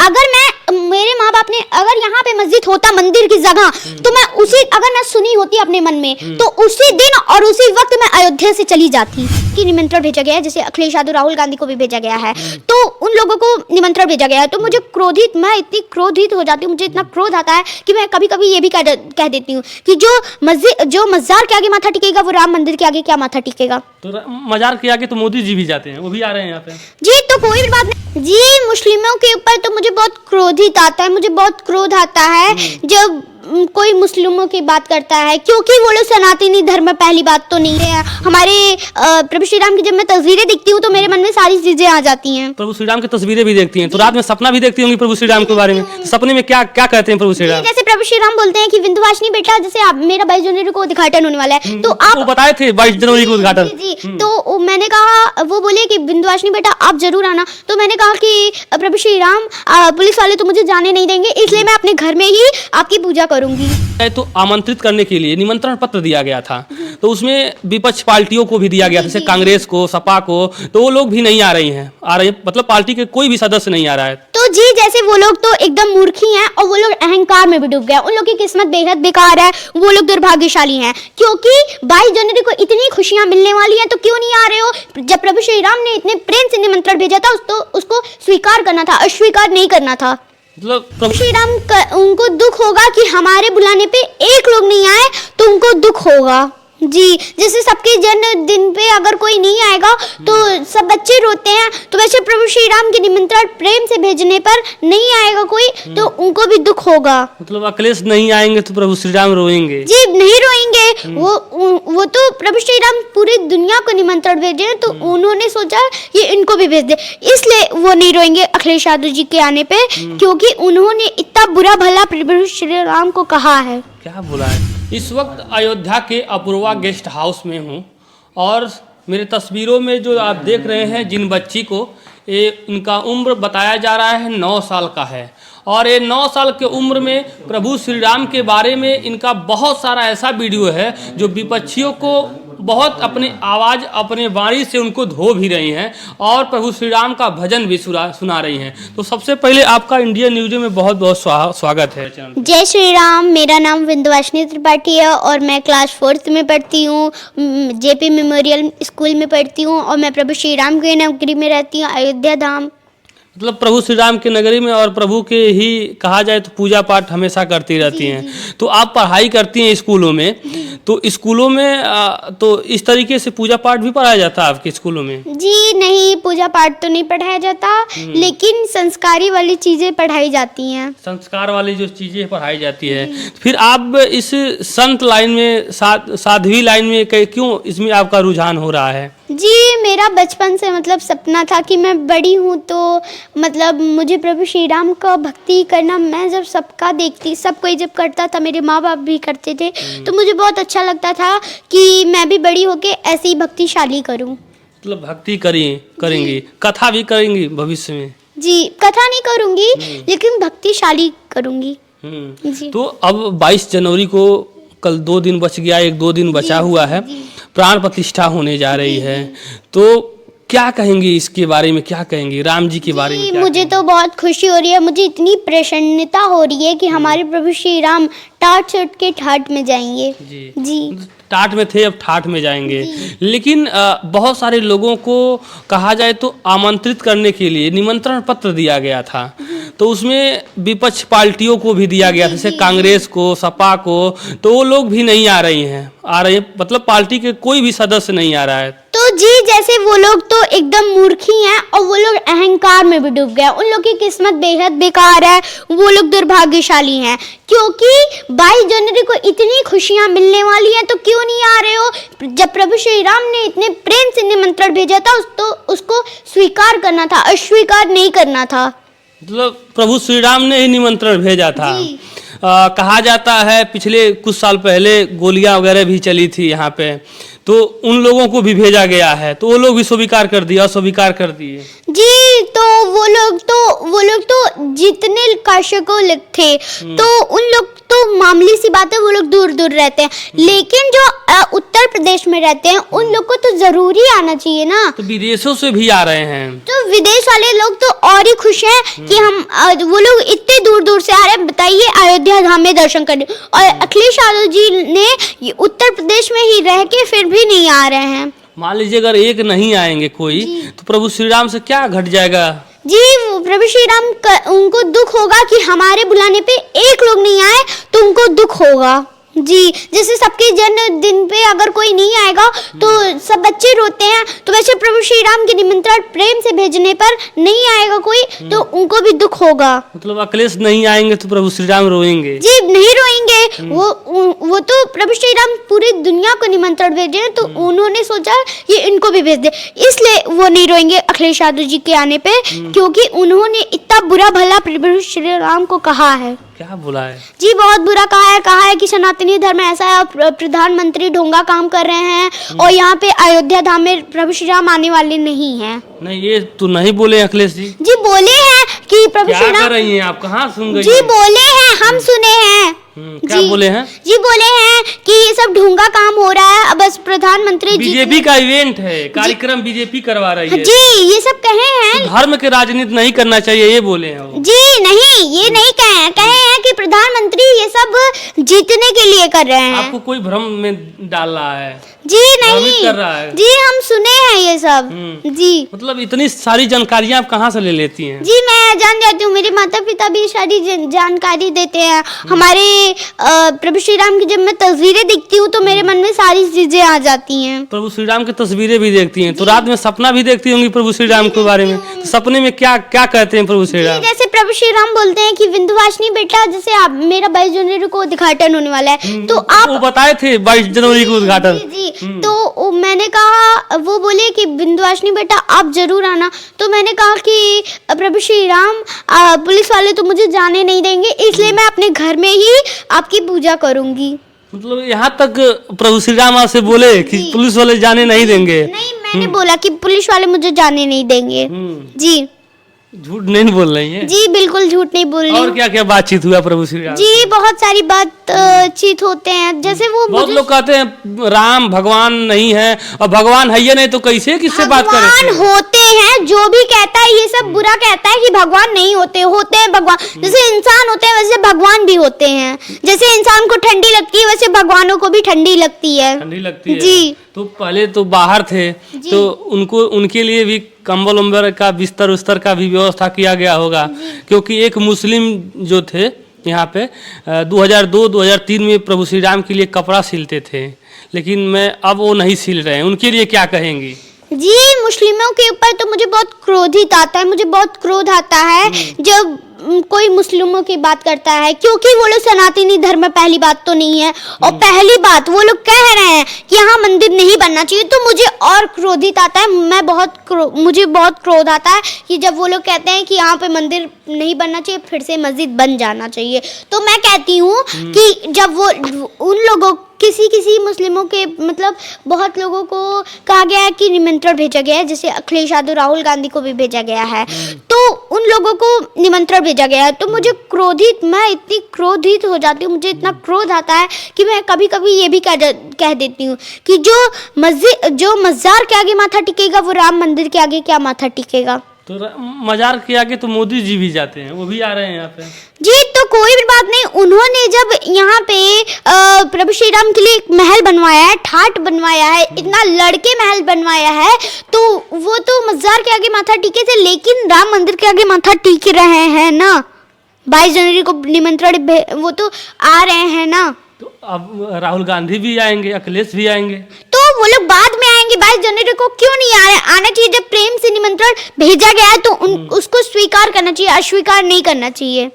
अगर मेरे माँ बाप ने अगर यहाँ पे मस्जिद होता मंदिर की जगह तो मैं अगर मैं सुनी होती अपने मन में तो उसी दिन और उसी वक्त मैं अयोध्या से चली जाती। कि निमंत्रण भेजा गया है, जैसे अखिलेश यादव राहुल गांधी को भी भेजा गया है, तो उन लोगों को निमंत्रण भेजा गया है, तो मुझे मैं इतनी क्रोधित हो जाती हूँ, मुझे इतना क्रोध आता है कि मैं कभी कभी ये भी कह देती हूँ कि जो मजार के आगे माथा टिकेगा वो राम मंदिर के आगे क्या माथा टिकेगा। तो मजार के आगे तो मोदी जी भी जाते हैं, वो भी आ रहे हैं यहाँ पे। जी तो कोई भी बात नहीं जी, मुस्लिमों के ऊपर तो मुझे बहुत क्रोधित आता है, मुझे बहुत क्रोध आता है जब कोई मुस्लिमों की बात करता है, क्योंकि वो लोग सनातनी धर्म में पहली बात तो नहीं है। हमारे प्रभु श्री राम की जब मैं तस्वीरें दिखती हूँ तो मेरे मन में सारी चीजें आ जाती हैं। प्रभु श्री राम की तस्वीरें भी देखती हैं तो रात में सपना भी देखती होंगी प्रभु श्री राम के बारे में, तो सपने में क्या क्या कहते हैं प्रभु श्री राम? जैसे प्रभु श्री राम बोलते हैं कि विंध्यवासिनी बेटा, जैसे मेरा 22 जनवरी को उद्घाटन होने वाला है, तो आप वो बताए थे 22 जनवरी को उद्घाटन। जी तो मैंने कहा, वो बोले कि विंध्यवासिनी बेटा आप जरूर आना, तो मैंने कहा कि प्रभु श्री राम पुलिस वाले तो मुझे जाने नहीं देंगे, इसलिए मैं अपने घर में ही आपकी पूजा करूंगी। तो आमंत्रित करने के लिए निमंत्रण पत्र दिया गया था, तो उसमें विपक्ष पार्टियों को भी दिया गया था, जैसे कांग्रेस को, सपा को, तो वो लोग भी नहीं आ रही हैं, मतलब पार्टी के कोई भी सदस्य नहीं आ रहा है। तो जी जैसे वो लोग तो एकदम मूर्खी हैं और वो लोग अहंकार में भी डूब गए, उन लोग की किस्मत बेहद बेकार है, वो लोग दुर्भाग्यशाली हैं, क्योंकि 22 जनवरी को इतनी खुशियां मिलने वाली हैं तो क्यों नहीं आ रहे हो? जब प्रभु श्री राम ने इतने प्रेम से निमंत्रण भेजा था तो उसको स्वीकार करना था, अस्वीकार नहीं करना था। मतलब प्रभु श्री राम उनको दुख होगा कि हमारे बुलाने पे एक लोग नहीं आए, तो उनको दुख होगा जी। जैसे सबके जन्मदिन पे अगर कोई नहीं आएगा तो सब बच्चे रोते हैं, तो वैसे प्रभु श्री राम के निमंत्रण प्रेम से भेजने पर नहीं आएगा कोई तो उनको भी दुख होगा। मतलब अखिलेश नहीं आएंगे तो प्रभु श्री राम रोएंगे? जी नहीं रोएंगे, वो तो प्रभु श्री राम पूरी दुनिया को निमंत्रण भेजे हैं, तो उन्होंने सोचा ये इनको भी भेज दे, इसलिए वो नहीं रोएंगे अखिलेश यादव जी के आने पे, क्योंकि उन्होंने इतना बुरा भला प्रभु श्री राम को कहा है। क्या बोला है? इस वक्त अयोध्या के अपूर्वा गेस्ट हाउस में हूँ और मेरे तस्वीरों में जो आप देख रहे हैं जिन बच्ची को, इनका उम्र बताया जा रहा है 9 साल का है, और ये 9 साल के उम्र में प्रभु श्री राम के बारे में इनका बहुत सारा ऐसा वीडियो है जो विपक्षियों को बहुत अपनी आवाज़, अपने वाणी से उनको धो भी रही हैं और प्रभु श्री राम का भजन भी सुना रही हैं। तो सबसे पहले आपका इंडियन न्यूज में बहुत बहुत स्वागत है। जय श्री राम, मेरा नाम विंध्यवासिनी त्रिपाठी है और मैं क्लास 4th में पढ़ती हूँ, जेपी मेमोरियल स्कूल में पढ़ती हूँ, और मैं प्रभु श्री राम के नगरी में रहती हूँ, अयोध्या धाम। मतलब प्रभु श्री राम के नगरी में और प्रभु के ही कहा जाए तो पूजा पाठ हमेशा करती रहती हैं। तो आप पढ़ाई करती हैं स्कूलों में, तो स्कूलों में तो इस तरीके से पूजा पाठ भी पढ़ाया जाता है आपके स्कूलों में? जी नहीं, पूजा पाठ तो नहीं पढ़ाया जाता, लेकिन संस्कारी वाली चीजें पढ़ाई जाती हैं। संस्कार वाली जो चीजें पढ़ाई जाती है। फिर आप इस संत लाइन में, साध्वी लाइन में क्यों इसमें आपका रुझान हो रहा है? जी मेरा बचपन से मतलब सपना था कि मैं बड़ी हूँ तो मतलब मुझे प्रभु श्री राम का भक्ति करना, मैं जब सबका देखती, सब कोई जब करता था, मेरे माँ बाप भी करते थे, तो मुझे बहुत अच्छा लगता था कि मैं भी बड़ी होके ऐसे ही भक्तिशाली करूँ। मतलब भक्ति करेंगी, कथा भी करेंगी भविष्य में? जी कथा नहीं करूँगी लेकिन भक्तिशाली करूँगी जी। तो अब 22 जनवरी को कल 2 दिन बच गया, 1-2 दिन बचा हुआ है, प्राण प्रतिष्ठा होने जा रही है, तो क्या कहेंगी इसके बारे में, क्या कहेंगी राम जी के बारे में? मुझे तो बहुत खुशी हो रही है, मुझे इतनी प्रसन्नता हो रही है कि हमारे प्रभु श्री राम टाट छुट के ठाट में जाएंगे। जी टाट में थे, अब ठाट में जाएंगे। लेकिन बहुत सारे लोगों को कहा जाए तो आमंत्रित करने के लिए निमंत्रण पत्र दिया गया था, तो उसमें विपक्ष पार्टियों को भी दिया गया था, जैसे कांग्रेस को, सपा को, तो वो लोग भी नहीं आ रही हैं, मतलब पार्टी के कोई भी सदस्य नहीं आ रहा है। तो जी जैसे वो लोग तो एकदम मूर्खी हैं और वो लोग अहंकार में भी डूब गए, उन लोग की किस्मत बेहद बेकार है, वो लोग दुर्भाग्यशाली हैं, क्योंकि 22 जनवरी को इतनी खुशियां मिलने वाली हैं तो क्यों नहीं आ रहे हो? जब प्रभु श्री राम ने इतने प्रेम से निमंत्रण भेजा था तो उसको स्वीकार करना था, अस्वीकार नहीं करना था। मतलब प्रभु श्री राम ने ही निमंत्रण भेजा था। कहा जाता है पिछले कुछ साल पहले गोलियां वगैरह भी चली थी यहाँ पे, तो उन लोगों को भी भेजा गया है, तो वो लोग भी स्वीकार कर दिए, अस्वीकार कर दिए। जी तो वो वो लोग तो जितने काशिकों लोग थे तो उन लोग तो मामूली सी बात है, वो लोग दूर दूर रहते हैं, लेकिन जो उत्तर प्रदेश में रहते हैं उन लोग को तो जरूरी आना चाहिए ना। तो विदेशों से भी आ रहे हैं, तो विदेश वाले लोग तो और ही खुश हैं कि हम वो लोग इतने दूर दूर से आ रहे हैं, बताइए अयोध्या धाम में दर्शन करने। और अखिलेश यादव जी ने उत्तर प्रदेश में ही रह के फिर भी नहीं आ रहे हैं। मान लीजिए अगर एक नहीं आएंगे कोई तो प्रभु श्री राम से क्या घट जाएगा? जी प्रभु श्री राम उनको दुख होगा कि हमारे बुलाने पे एक लोग नहीं आए, तो उनको दुख होगा। जी, जैसे सबके जन्मदिन पे अगर कोई नहीं आएगा तो सब बच्चे रोते हैं, तो वैसे प्रभु श्री राम के निमंत्रण प्रेम से भेजने पर नहीं आएगा कोई तो उनको भी दुख होगा। मतलब अखिलेश नहीं आएंगे तो प्रभु श्री राम रोएंगे? जी नहीं रोएंगे, वो तो प्रभु श्री राम पूरी दुनिया को निमंत्रण भेजे हैं, तो उन्होंने सोचा कि इनको भी भेज दे, इसलिए वो नहीं रोएंगे अखिलेश यादव जी के आने पे, क्योंकि उन्होंने इतना बुरा भला प्रभु श्री राम को कहा है। क्या बोला है? जी बहुत बुरा कहा है कि सनातनी धर्म ऐसा है और प्रधानमंत्री ढोंगा काम कर रहे हैं और यहाँ पे अयोध्या धाम में प्रभु श्री राम आने वाले नहीं हैं। नहीं, ये तो नहीं बोले अखिलेश जी। जी बोले हैं कि प्रभु श्री राम। क्या कर रही हैं आप, कहाँ सुन गई? जी बोले हैं, हम सुने हैं। क्या बोले हैं? जी बोले हैं कि ये सब ढोंगा काम हो रहा है, अब बस प्रधानमंत्री बीजेपी का इवेंट है, कार्यक्रम बीजेपी करवा रही है। जी ये सब कहे हैं, तो धर्म के राजनीति नहीं करना चाहिए, ये बोले हैं वो। जी नहीं, ये नहीं कहे हैं कि प्रधानमंत्री ये सब जीतने के लिए कर रहे हैं। आपको कोई भ्रम में डाल रहा है? जी नहीं कर रहा है। जी हम सुने हैं ये सब। जी मतलब इतनी सारी जानकारियाँ आप कहाँ से ले लेती हैं? जी मैं जान जाती हूँ, मेरे माता पिता भी सारी जानकारी देते हैं। हमारे प्रभु श्री राम की जब मैं तस्वीरें देखती हूँ तो मेरे मन में सारी चीजें आ जाती हैं। प्रभु श्री राम की तस्वीरें भी देखती हैं तो रात में सपना भी देखती होंगी प्रभु श्री राम के बारे में, तो सपने में क्या क्या कहते हैं प्रभु श्री राम? जैसे प्रभु श्री राम बोलते हैं कि विंध्यवासिनी बेटा, जैसे आप मेरा 22 जनवरी को उद्घाटन होने वाला है, तो आप वो बताए थे 22 जनवरी को उद्घाटन। जी तो मैंने कहा, वो बोले कि विंध्यवासिनी बेटा आप जरूर आना, तो मैंने कहा कि प्रभु श्री राम पुलिस वाले तो मुझे जाने नहीं देंगे, इसलिए मैं अपने घर में ही आपकी पूजा करूंगी। मतलब यहाँ तक प्रभु श्री राम आपसे बोले कि पुलिस वाले जाने नहीं देंगे? नहीं, मैंने बोला कि पुलिस वाले मुझे जाने नहीं देंगे। जी झूठ नहीं बोल रही है? जी बिल्कुल झूठ नहीं बोल रही। और क्या क्या बातचीत हुआ प्रभु श्री राम? जी बहुत सारी बातचीत होते हैं, जैसे वो बहुत लोग कहते हैं राम भगवान नहीं है, और भगवान है ये नहीं तो कैसे किससे बात करें? भगवान होते हैं, जो भी कहता है ये सब बुरा कहता है कि भगवान नहीं होते, होते हैं भगवान। जैसे इंसान होते हैं वैसे भगवान भी होते हैं, जैसे इंसान को ठंडी लगती है वैसे भगवानों को भी ठंडी लगती है। ठंडी लगती है जी। तो पहले तो बाहर थे तो उनके लिए भी कंबल उम्बर का बिस्तर उस्तर का भी व्यवस्था किया गया होगा, क्योंकि एक मुस्लिम जो थे यहाँ पे 2002-2003 में प्रभु श्री राम के लिए कपड़ा सिलते थे, लेकिन अब वो नहीं सिल रहे हैं, उनके लिए क्या कहेंगी? जी मुस्लिमों के ऊपर तो मुझे बहुत क्रोधित आता है, मुझे बहुत क्रोध आता है जब कोई मुस्लिमों की बात करता है, क्योंकि वो लोग सनातनी धर्म में पहली बात तो नहीं है, और पहली बात वो लोग कह रहे हैं कि यहाँ मंदिर नहीं बनना चाहिए, तो मुझे और क्रोधित आता है। मुझे बहुत क्रोध आता है कि जब वो लोग कहते हैं कि यहाँ पे मंदिर नहीं बनना चाहिए, फिर से मस्जिद बन जाना चाहिए। तो मैं कहती हूँ कि जब वो उन लोगों किसी मुस्लिमों के मतलब बहुत लोगों को कहा गया है कि निमंत्रण भेजा गया है, जैसे अखिलेश यादव राहुल गांधी को भी भेजा गया है, तो उन लोगों को निमंत्रण भेजा गया है, तो मैं इतनी क्रोधित हो जाती हूँ, मुझे इतना क्रोध आता है कि मैं कभी कभी ये भी कह देती हूँ कि जो मज़ार के आगे माथा टिकेगा वो राम मंदिर के आगे क्या माथा टिकेगा? तो मज़ार के आगे तो मोदी जी भी जाते हैं, वो भी आ रहे हैं यहाँ पे। जी तो कोई भी बात नहीं, उन्होंने जब यहाँ पे प्रभु श्री राम के लिए एक महल बनवाया है, ठाट बनवाया है, इतना लड़के महल बनवाया है, तो वो तो मज़ार के आगे माथा टिके थे, लेकिन राम मंदिर के आगे माथा टिक रहे हैं ना। 22 जनवरी को निमंत्रण वो तो आ रहे हैं ना। तो अब राहुल गांधी भी आएंगे, अखिलेश भी आएंगे, तो वो लोग बाद में आएंगे। 22 जनवरी को क्यों नहीं आ रहे? आना चाहिए, जब प्रेम से निमंत्रण भेजा गया है तो उसको स्वीकार करना चाहिए, अस्वीकार नहीं करना चाहिए।